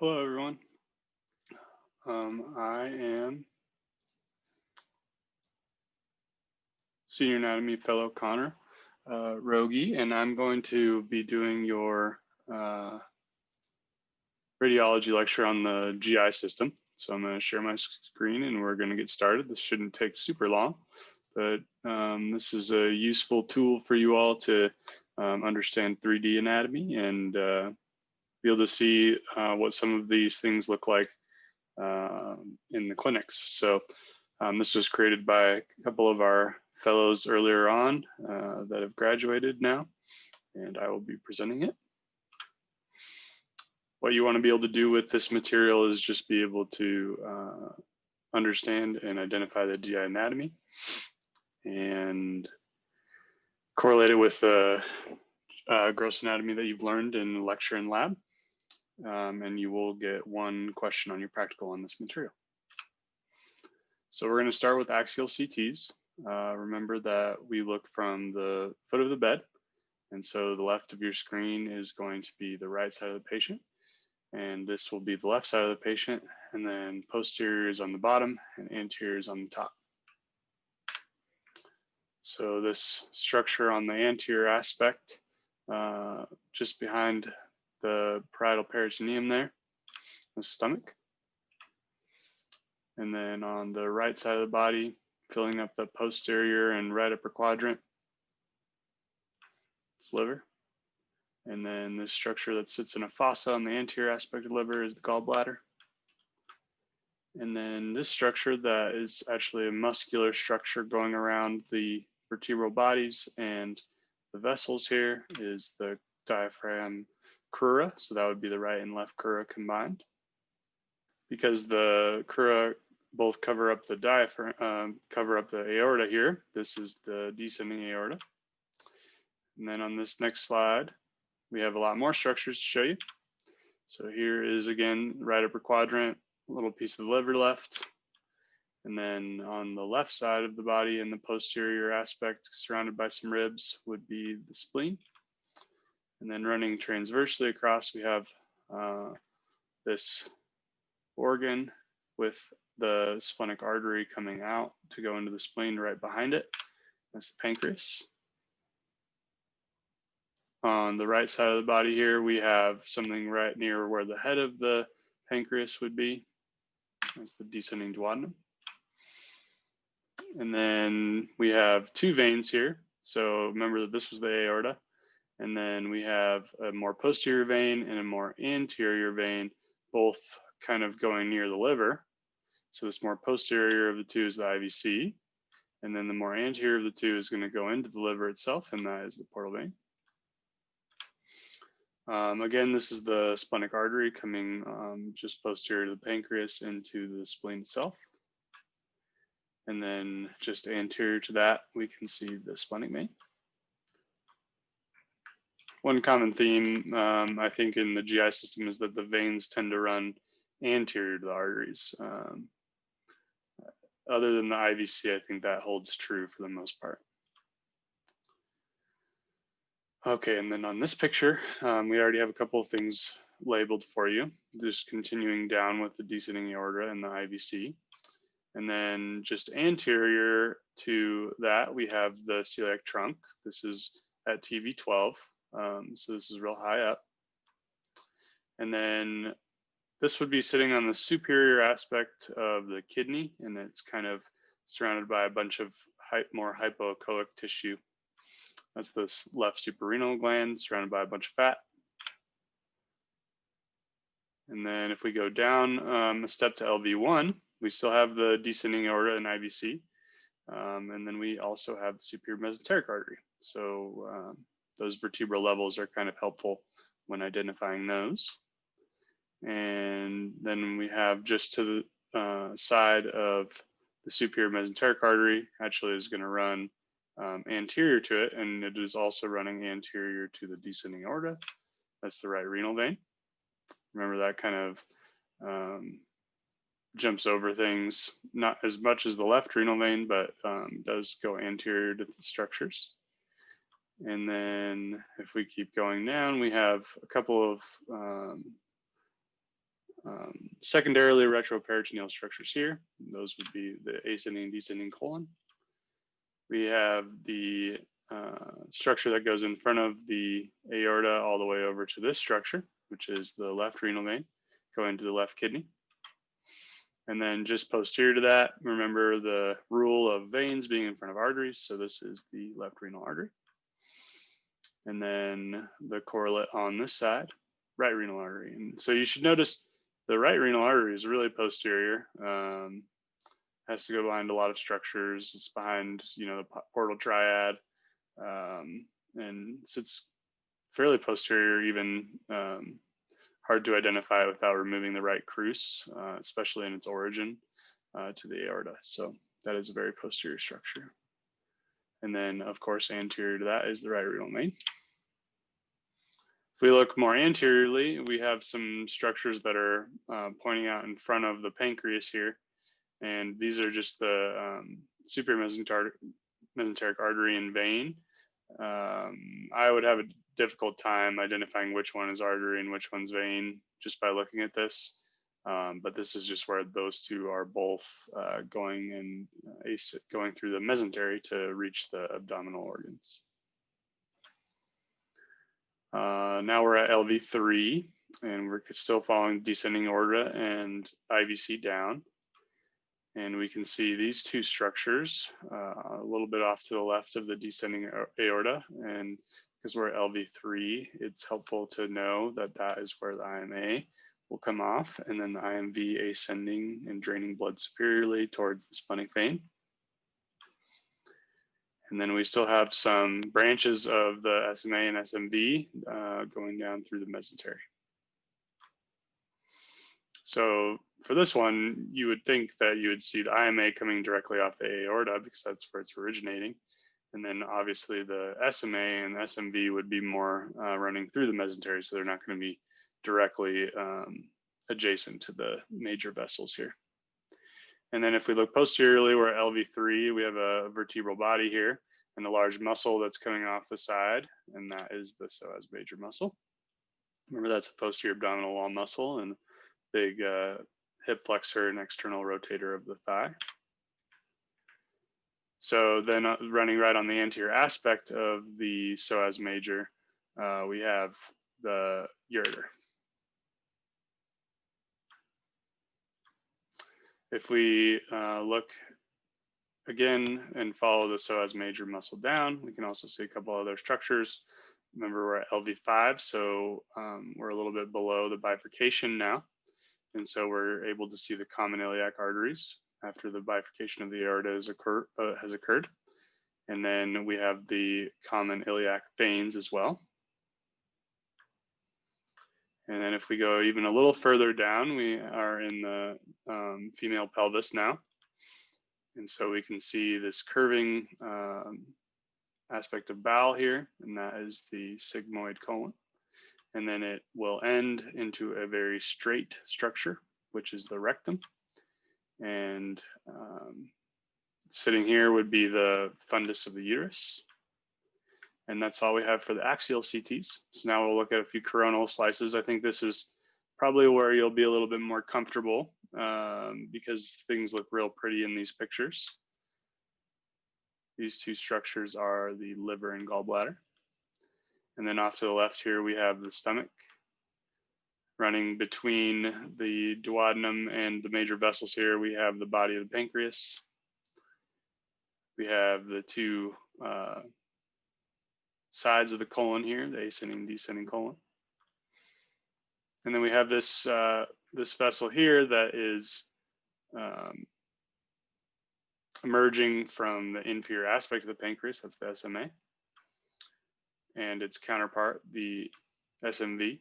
Hello, everyone. I am Senior Anatomy Fellow Connor Rogie, and I'm going to be doing your radiology lecture on the GI system. So I'm going to share my screen and we're going to get started. This shouldn't take super long, but this is a useful tool for you all to understand 3D anatomy and be able to see what some of these things look like in the clinics. So this was created by a couple of our fellows earlier on that have graduated now, and I will be presenting it. What you want to be able to do with this material is just be able to understand and identify the GI anatomy and correlate it with the gross anatomy that you've learned in lecture and lab. And you will get one question on your practical on this material. So we're going to start with axial CTs. Remember that we look from the foot of the bed. And so the left of your screen is going to be the right side of the patient. And this will be the left side of the patient. And then posterior is on the bottom and anterior is on the top. So this structure on the anterior aspect, just behind the parietal peritoneum there, the stomach. And then on the right side of the body, filling up the posterior and right upper quadrant, it's liver. And then this structure that sits in a fossa on the anterior aspect of the liver is the gallbladder. And then this structure that is actually a muscular structure going around the vertebral bodies and the vessels here is the diaphragm crura. So that would be the right and left crura combined. Because the crura both cover up the diaphragm, cover up the aorta here. This is the descending aorta. And then on this next slide, we have a lot more structures to show you. So here is again, right upper quadrant, a little piece of the liver left. And then on the left side of the body in the posterior aspect, surrounded by some ribs, would be the spleen. And then running transversely across, we have this organ with the splenic artery coming out to go into the spleen right behind it. That's the pancreas. On the right side of the body here, we have something right near where the head of the pancreas would be. That's the descending duodenum. And then we have two veins here. So remember that this was the aorta. And then we have a more posterior vein and a more anterior vein, both kind of going near the liver. So this more posterior of the two is the IVC. And then the more anterior of the two is going to go into the liver itself, and that is the portal vein. Again, this is the splenic artery coming just posterior to the pancreas into the spleen itself. And then just anterior to that, we can see the splenic vein. One common theme, I think, in the GI system is that the veins tend to run anterior to the arteries. Other than the IVC, I think that holds true for the most part. Okay, and then on this picture, we already have a couple of things labeled for you. Just continuing down with the descending aorta and the IVC. And then just anterior to that, we have the celiac trunk. This is at TV12. So this is real high up. And then this would be sitting on the superior aspect of the kidney, and it's kind of surrounded by a bunch of more hypoechoic tissue. That's the left suprarenal gland surrounded by a bunch of fat. And then if we go down a step to LV1, we still have the descending aorta and IVC. And then we also have the superior mesenteric artery. So those vertebral levels are kind of helpful when identifying those. And then we have just to the side of the superior mesenteric artery actually is going to run anterior to it, and it is also running anterior to the descending aorta. That's the right renal vein. Remember that kind of jumps over things, not as much as the left renal vein, but does go anterior to the structures. And then if we keep going down, we have a couple of Secondarily, retroperitoneal structures here. Those would be the ascending and descending colon. We have the structure that goes in front of the aorta all the way over to this structure, which is the left renal vein, going to the left kidney. And then just posterior to that, remember the rule of veins being in front of arteries. So this is the left renal artery. And then the correlate on this side, right renal artery. And so you should notice the right renal artery is really posterior. Has to go behind a lot of structures. It's behind, the portal triad, and sits fairly posterior, even hard to identify without removing the right crus, especially in its origin to the aorta. So that is a very posterior structure. And then, of course, anterior to that is the right renal vein. If we look more anteriorly, we have some structures that are pointing out in front of the pancreas here. And these are just the superior mesenteric artery and vein. I would have a difficult time identifying which one is artery and which one's vein just by looking at this. But this is just where those two are both going through the mesentery to reach the abdominal organs. Now we're at LV3, and we're still following descending aorta and IVC down. And we can see these two structures a little bit off to the left of the descending aorta. And because we're at LV3, it's helpful to know that that is where the IMA will come off, and then the IMV ascending and draining blood superiorly towards the splenic vein. And then we still have some branches of the SMA and SMV going down through the mesentery. So for this one, you would think that you would see the IMA coming directly off the aorta because that's where it's originating. And then obviously the SMA and SMV would be more running through the mesentery, so they're not going to be directly adjacent to the major vessels here. And then if we look posteriorly, we're at LV3, we have a vertebral body here and a large muscle that's coming off the side, and that is the psoas major muscle. Remember, that's a posterior abdominal wall muscle and big hip flexor and external rotator of the thigh. So then running right on the anterior aspect of the psoas major, we have the ureter. If we look again and follow the psoas major muscle down, we can also see a couple other structures. Remember, we're at LV5, so we're a little bit below the bifurcation now. And so we're able to see the common iliac arteries after the bifurcation of the aorta has occurred. And then we have the common iliac veins as well. And then if we go even a little further down, we are in the female pelvis now. And so we can see this curving aspect of bowel here, and that is the sigmoid colon. And then it will end into a very straight structure, which is the rectum. And sitting here would be the fundus of the uterus. And that's all we have for the axial CTs. So now we'll look at a few coronal slices. I think this is probably where you'll be a little bit more comfortable because things look real pretty in these pictures. These two structures are the liver and gallbladder. And then off to the left here, we have the stomach. Running between the duodenum and the major vessels here, we have the body of the pancreas. We have the two sides of the colon here, the ascending and descending colon. And then we have this, this vessel here that is emerging from the inferior aspect of the pancreas, that's the SMA. And its counterpart, the SMV.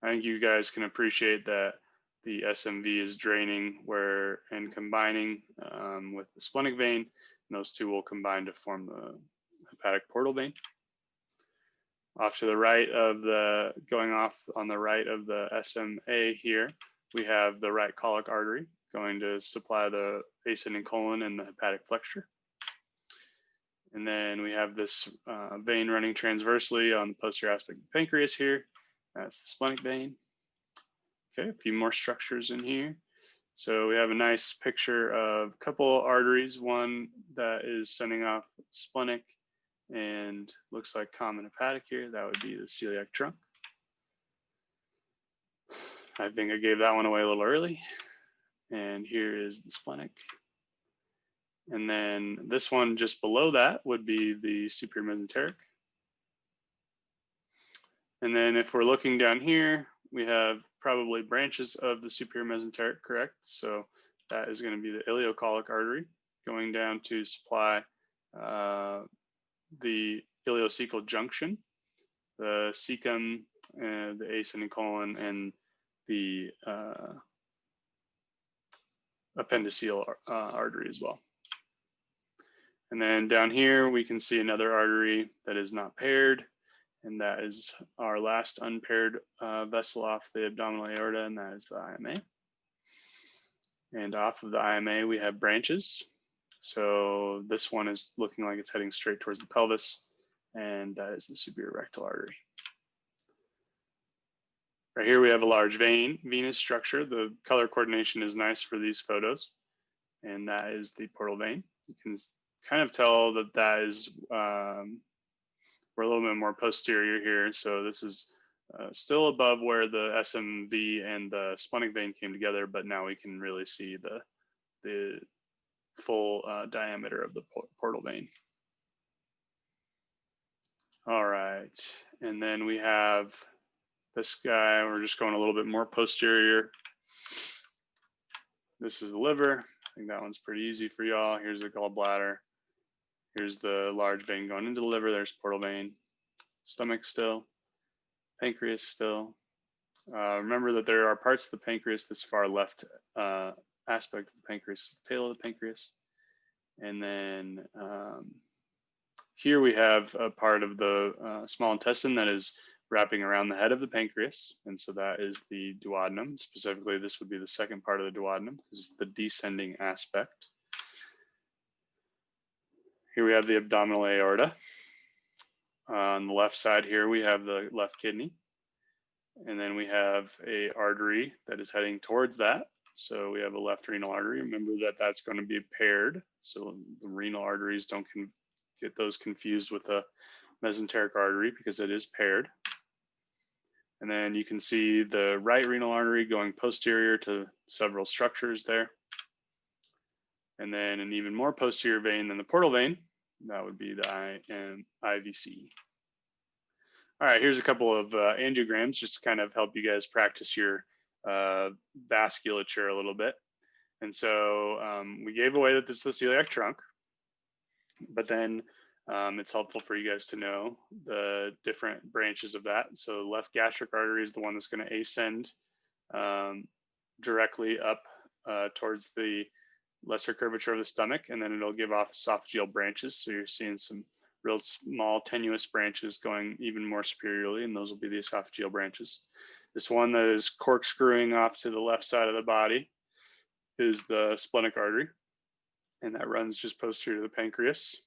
I think you guys can appreciate that the SMV is draining and combining with the splenic vein, and those two will combine to form the hepatic portal vein. Off to the right of going off on the right of the SMA here, we have the right colic artery going to supply the ascending colon and the hepatic flexure. And then we have this vein running transversely on the posterior aspect of the pancreas here. That's the splenic vein. Okay, a few more structures in here. So we have a nice picture of a couple arteries, one that is sending off splenic and looks like common hepatic here. That would be the celiac trunk. I think I gave that one away a little early. And here is the splenic. And then this one just below that would be the superior mesenteric. And then if we're looking down here, we have probably branches of the superior mesenteric, correct? So that is going to be the ileocholic artery going down to supply the ileocecal junction, the cecum, the ascending colon, and the appendiceal artery as well. And then down here, we can see another artery that is not paired, and that is our last unpaired vessel off the abdominal aorta, and that is the IMA. And off of the IMA, we have branches. So this one is looking like it's heading straight towards the pelvis, and that is the superior rectal artery. Right here, we have a large venous structure. The color coordination is nice for these photos, and that is the portal vein. You can kind of tell that that is, we're a little bit more posterior here. So this is still above where the SMV and the splenic vein came together, but now we can really see the full diameter of the portal vein. All right, and then we have this guy. We're just going a little bit more posterior. This is the liver. I think that one's pretty easy for y'all. Here's the gallbladder. Here's the large vein going into the liver. There's portal vein. Stomach still. Pancreas still. Remember that there are parts of the pancreas, this far left aspect of the pancreas, the tail of the pancreas. And then here we have a part of the small intestine that is wrapping around the head of the pancreas. And so that is the duodenum. Specifically, this would be the second part of the duodenum. This is the descending aspect. Here we have the abdominal aorta. On the left side here, we have the left kidney. And then we have a artery that is heading towards that. So we have a left renal artery. Remember that that's going to be paired. So the renal arteries don't get those confused with the mesenteric artery because it is paired. And then you can see the right renal artery going posterior to several structures there. And then an even more posterior vein than the portal vein, that would be the IVC. All right, here's a couple of angiograms just to kind of help you guys practice your vasculature a little bit. And so we gave away that this is the celiac trunk, but then it's helpful for you guys to know the different branches of that. So the left gastric artery is the one that's going to ascend directly up towards the lesser curvature of the stomach, and then it'll give off esophageal branches. So you're seeing some real small tenuous branches going even more superiorly, and those will be the esophageal branches. This one that is corkscrewing off to the left side of the body is the splenic artery, and that runs just posterior to the pancreas.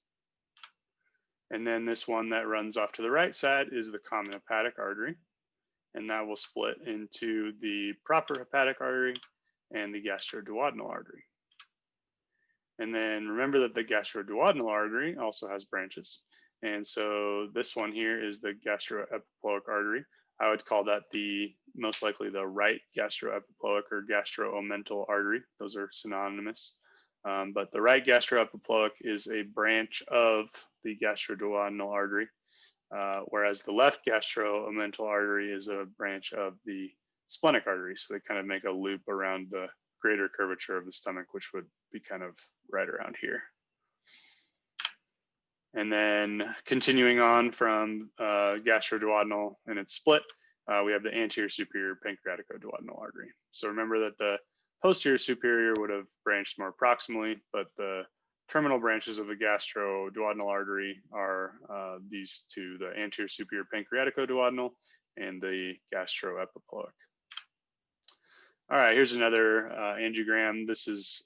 And then this one that runs off to the right side is the common hepatic artery, and that will split into the proper hepatic artery and the gastroduodenal artery. And then remember that the gastroduodenal artery also has branches. And so this one here is the gastroepiploic artery. I would call that most likely the right gastroepiploic or gastroomental artery. Those are synonymous. But the right gastroepiploic is a branch of the gastroduodenal artery, whereas the left gastroomental artery is a branch of the splenic artery. So they kind of make a loop around the greater curvature of the stomach, which would be kind of right around here. And then continuing on from gastroduodenal and its split, we have the anterior superior pancreaticoduodenal artery. So remember that the posterior superior would have branched more proximally, but the terminal branches of the gastroduodenal artery are these two, the anterior superior pancreaticoduodenal and the gastroepiploic. All right, here's another angiogram. This is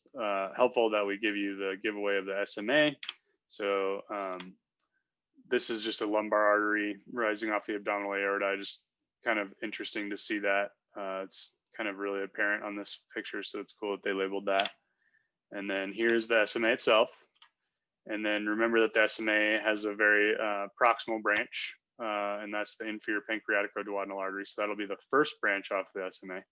helpful that we give you the giveaway of the SMA. So this is just a lumbar artery rising off the abdominal aorta. Just kind of interesting to see that. It's kind of really apparent on this picture, so it's cool that they labeled that. And then here's the SMA itself. And then remember that the SMA has a very proximal branch, and that's the inferior pancreaticoduodenal artery. So that'll be the first branch off the SMA.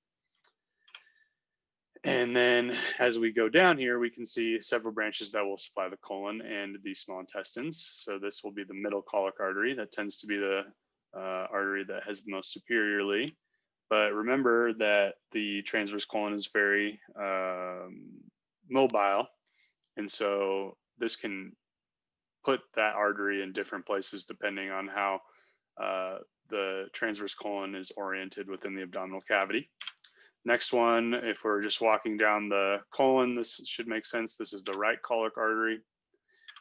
And then as we go down here, we can see several branches that will supply the colon and the small intestines. So this will be the middle colic artery. That tends to be the artery that has the most superiorly. But remember that the transverse colon is very mobile. And so this can put that artery in different places depending on how the transverse colon is oriented within the abdominal cavity. Next one, if we're just walking down the colon, this should make sense. This is the right colic artery.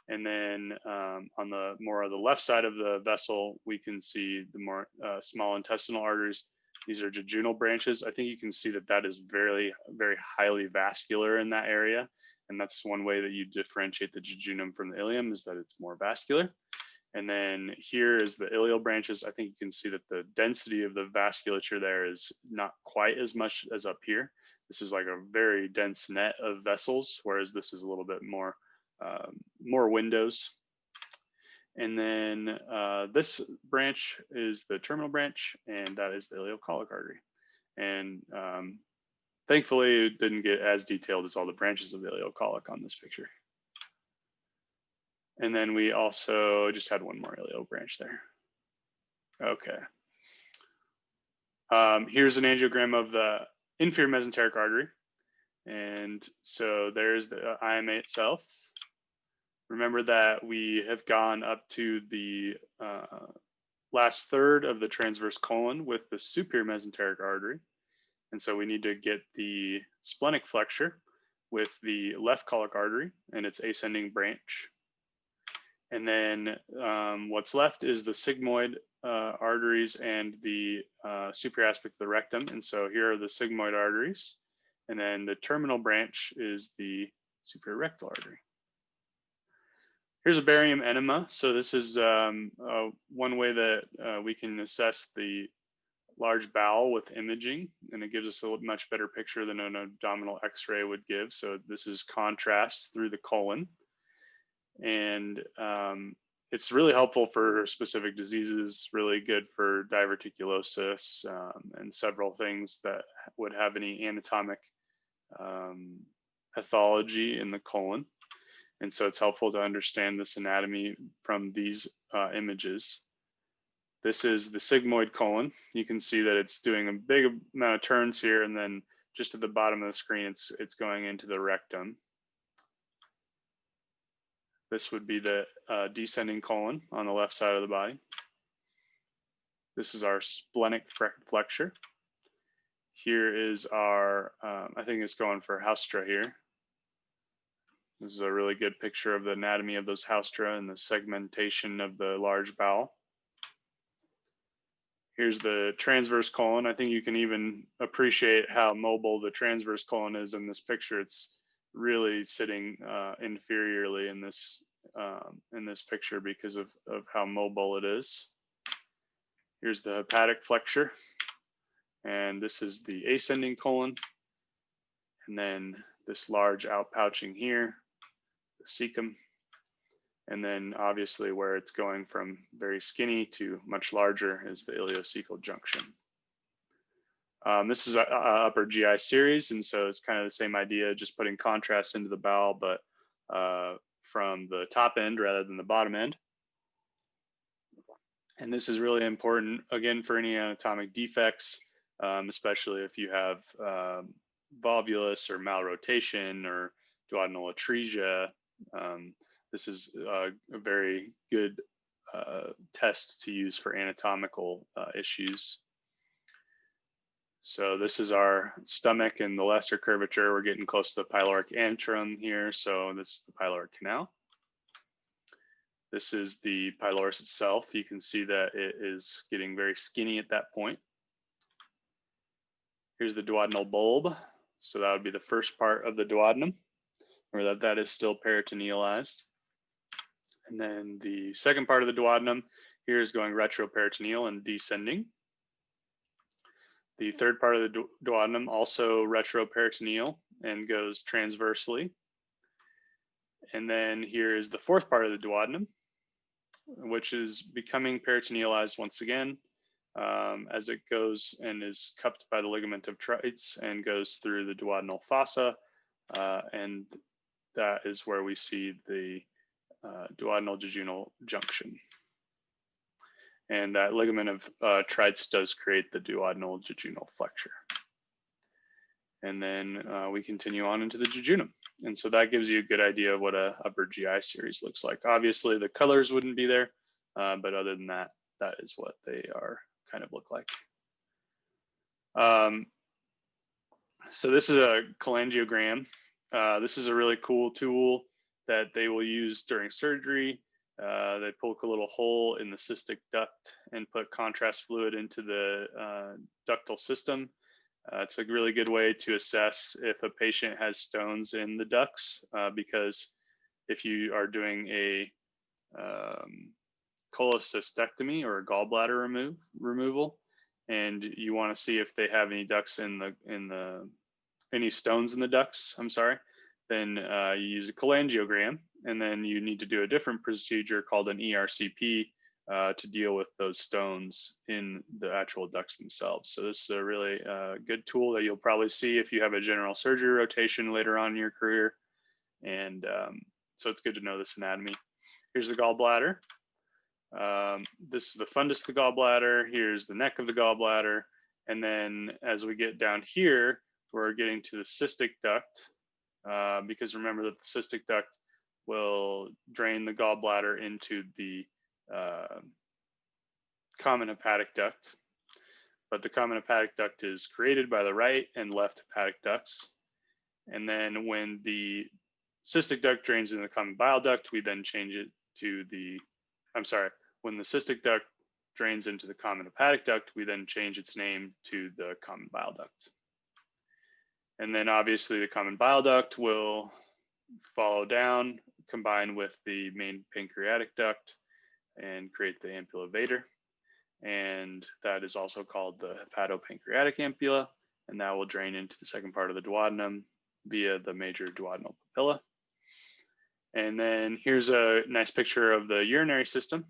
And then on the more of the left side of the vessel, we can see the more small intestinal arteries. These are jejunal branches. I think you can see that that is very, very highly vascular in that area. And that's one way that you differentiate the jejunum from the ileum, is that it's more vascular. And then here is the ileal branches. I think you can see that the density of the vasculature there is not quite as much as up here. This is like a very dense net of vessels, whereas this is a little bit more, more windows. And then this branch is the terminal branch, and that is the ileocolic artery. And thankfully, it didn't get as detailed as all the branches of the ileocolic on this picture. And then we also just had one more ileo branch there. Okay. Here's an angiogram of the inferior mesenteric artery. And so there's the IMA itself. Remember that we have gone up to the last third of the transverse colon with the superior mesenteric artery. And so we need to get the splenic flexure with the left colic artery and its ascending branch. And then what's left is the sigmoid arteries and the superior aspect of the rectum. And so here are the sigmoid arteries. And then the terminal branch is the superior rectal artery. Here's a barium enema. So this is one way that we can assess the large bowel with imaging, and it gives us a much better picture than an abdominal x-ray would give. So this is contrast through the colon. And it's really helpful for specific diseases, really good for diverticulosis and several things that would have any anatomic pathology in the colon. And so it's helpful to understand this anatomy from these images. This is the sigmoid colon. You can see that it's doing a big amount of turns here, and then just at the bottom of the screen, it's going into the rectum. This would be the descending colon on the left side of the body. This is our splenic flexure. Here is our, I think it's going for haustra here. This is a really good picture of the anatomy of those haustra and the segmentation of the large bowel. Here's the transverse colon. I think you can even appreciate how mobile the transverse colon is in this picture. It's really sitting inferiorly in this picture because of how mobile it is. Here's the hepatic flexure, and this is the ascending colon, and then this large outpouching here, the cecum, and then obviously where it's going from very skinny to much larger is the ileocecal junction. This is a upper GI series, and so it's kind of the same idea, just putting contrast into the bowel, but from the top end rather than the bottom end. And this is really important, again, for any anatomic defects, especially if you have volvulus or malrotation or duodenal atresia. This is a very good test to use for anatomical issues. So this is our stomach and the lesser curvature. We're getting close to the pyloric antrum here. So this is the pyloric canal. This is the pylorus itself. You can see that it is getting very skinny at that point. Here's the duodenal bulb. So that would be the first part of the duodenum, or that is still peritonealized. And then the second part of the duodenum here is going retroperitoneal and descending. The third part of the duodenum also retroperitoneal and goes transversely. And then here is the fourth part of the duodenum, which is becoming peritonealized once again as it goes and is cupped by the ligament of Treitz and goes through the duodenal fossa. And that is where we see the duodenal jejunal junction. And that ligament of Treitz does create the duodenal jejunal flexure. And then we continue on into the jejunum. And so that gives you a good idea of what a upper GI series looks like. Obviously the colors wouldn't be there, but other than that, that is what they are kind of look like. So this is a cholangiogram. This is a really cool tool that they will use during surgery. They poke a little hole in the cystic duct and put contrast fluid into the ductal system. It's a really good way to assess if a patient has stones in the ducts, because if you are doing a cholecystectomy or a gallbladder removal, and you want to see if they have any ducts any stones in the ducts, I'm sorry, then you use a cholangiogram, and then you need to do a different procedure called an ERCP to deal with those stones in the actual ducts themselves. So this is a really good tool that you'll probably see if you have a general surgery rotation later on in your career. And so it's good to know this anatomy. Here's the gallbladder. This is the fundus of the gallbladder. Here's the neck of the gallbladder. And then as we get down here, we're getting to the cystic duct, because remember that the cystic duct will drain the gallbladder into the common hepatic duct, but the common hepatic duct is created by the right and left hepatic ducts. And then when the cystic duct drains into the common bile duct, we then change it to the, when the cystic duct drains into the common hepatic duct, we then change its name to the common bile duct. And then obviously the common bile duct will follow down, combine with the main pancreatic duct, and create the ampulla vater. And that is also called the hepatopancreatic ampulla, and that will drain into the second part of the duodenum via the major duodenal papilla. And then here's a nice picture of the urinary system.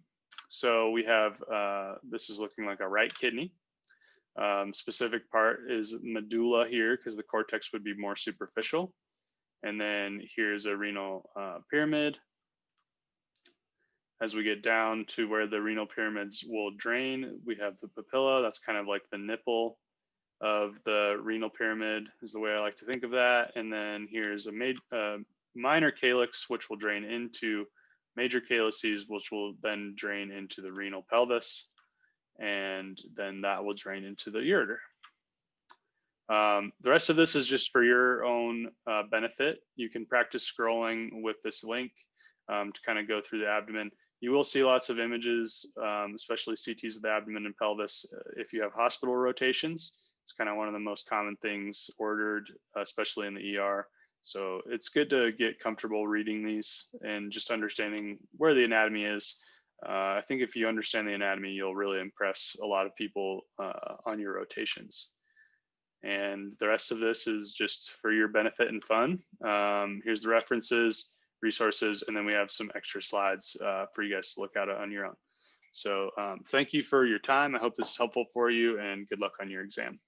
So we have, this is looking like a right kidney. Specific part is medulla here because the cortex would be more superficial. And then here's a renal pyramid. As we get down to where the renal pyramids will drain, we have the papilla. That's kind of like the nipple of the renal pyramid is the way I like to think of that. And then here's a minor calyx, which will drain into major calyces, which will then drain into the renal pelvis. And then that will drain into the ureter. The rest of this is just for your own benefit. You can practice scrolling with this link to kind of go through the abdomen. You will see lots of images, especially CTs of the abdomen and pelvis. If you have hospital rotations, it's kind of one of the most common things ordered, especially in the ER. So it's good to get comfortable reading these and just understanding where the anatomy is. I think if you understand the anatomy, you'll really impress a lot of people on your rotations. And the rest of this is just for your benefit and fun. Here's the references, resources, and then we have some extra slides for you guys to look at it on your own. So thank you for your time. I hope this is helpful for you, and good luck on your exam.